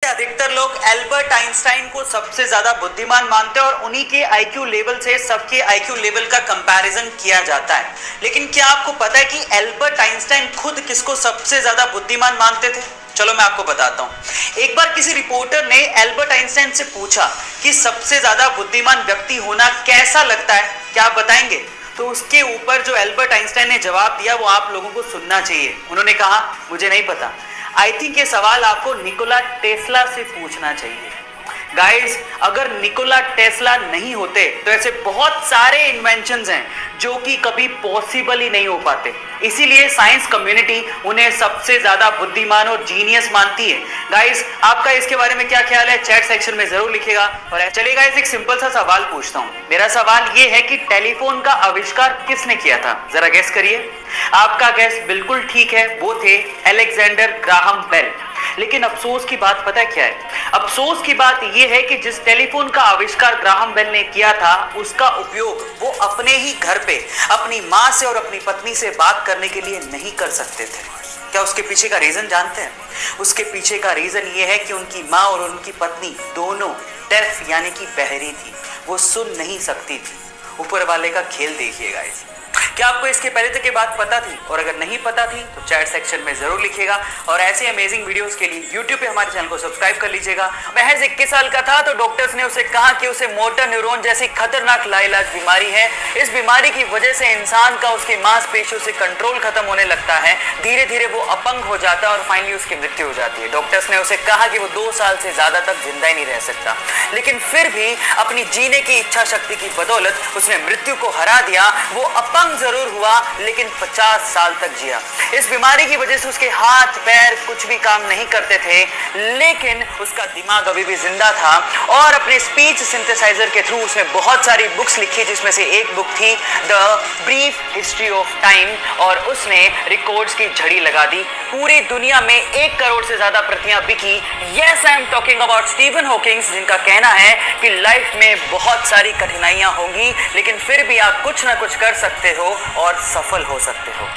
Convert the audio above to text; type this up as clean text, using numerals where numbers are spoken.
अधिकतर लोग Albert Einstein को सबसे ज्यादा बुद्धिमान मानते हैं और उन्हीं के आईक्यू लेवल से सबके आईक्यू लेवल का कंपैरिजन किया जाता है। लेकिन क्या आपको पता है कि एल्बर्ट आइंस्टाइन खुद किसको सबसे ज्यादा बुद्धिमान मानते थे? चलो मैं आपको बताता हूं। एक बार किसी रिपोर्टर ने एल्बर्ट आइंस्टाइन से पूछा कि सबसे ज्यादा बुद्धिमान व्यक्ति होना कैसा लगता है, क्या आप बताएंगे? तो उसके ऊपर जो एल्बर्ट आइंस्टाइन ने जवाब दिया वो आप लोगों को सुनना चाहिए। उन्होंने कहा, मुझे नहीं पता, आई थिंक ये सवाल आपको निकोला टेस्ला से पूछना चाहिए। गाइस, अगर निकोला टेस्ला नहीं होते तो ऐसे बहुत सारे इन्वेंशंस हैं जो कि कभी पॉसिबल ही नहीं हो पाते। इसीलिए साइंस कम्युनिटी उन्हें सबसे ज्यादा बुद्धिमान और जीनियस मानती है। गाइस, आपका इसके बारे में क्या ख्याल है? चैट सेक्शन में जरूर लिखिएगा। और चलिए गाइस, एक सिंपल सा सवाल पूछता हूं। मेरा सवाल ये है कि टेलीफोन का आविष्कार किसने किया था? जरा गेस करिए। आपका गेस बिल्कुल ठीक है, वो थे अलेक्जेंडर ग्राहम बेल। लेकिन अफसोस की बात पता है क्या है? अफसोस की बात यह है कि जिस टेलीफोन का आविष्कार ग्राहम बेल ने किया था उसका उपयोग वो अपने ही घर पे अपनी माँ से और अपनी पत्नी से बात करने के लिए नहीं कर सकते थे। क्या उसके पीछे का रीजन जानते हैं? उसके पीछे का रीजन ये है कि उनकी माँ और उनकी पत्नी दोनों डेफ यानी कि बहरी थी, वो सुन नहीं सकती थी। ऊपर वाले का खेल देखिएगा। क्या आपको इसके पहले तक ये बात पता थी? और अगर नहीं पता थी तो चैट सेक्शन में जरूर लिखिएगा। और ऐसे अमेजिंग वीडियोस के लिए YouTube पे हमारे चैनल को सब्सक्राइब कर लीजिएगा। महज 21 साल का था तो डॉक्टर्स ने उसे कहा कि उसे मोटर न्यूरॉन जैसी खतरनाक लाइलाज बीमारी है। इस बीमारी की वजह से इंसान का उसकी मांसपेशियों से कंट्रोल खत्म होने लगता है। धीरे धीरे वो अपंग हो जाता है और फाइनली उसकी मृत्यु हो जाती है। डॉक्टर्स ने उसे कहा कि वो 2 साल से ज्यादा तक जिंदा ही नहीं रह सकता, लेकिन फिर भी अपनी जीने की इच्छा शक्ति की बदौलत उसने मृत्यु को हरा दिया। वो अपंग जरूर हुआ लेकिन 50 साल तक जिया। इस बीमारी की वजह से उसके हाथ पैर कुछ भी काम नहीं करते थे, लेकिन उसका दिमाग अभी भी जिंदा था। और अपने स्पीच सिंथेसाइजर के थ्रू उसने बहुत सारी बुक्स लिखी, जिसमें से एक बुक थी the brief history of time, और उसने रिकॉर्ड्स की झड़ी लगा दी। पूरी दुनिया में 1 करोड़ से ज्यादा प्रतियां बिकी। Yes, I am talking about Stephen Hawking, जिनका कहना है कि लाइफ में बहुत सारी कठिनाइयां होंगी लेकिन फिर भी आप कुछ ना कुछ कर सकते हो और सफल हो सकते हो।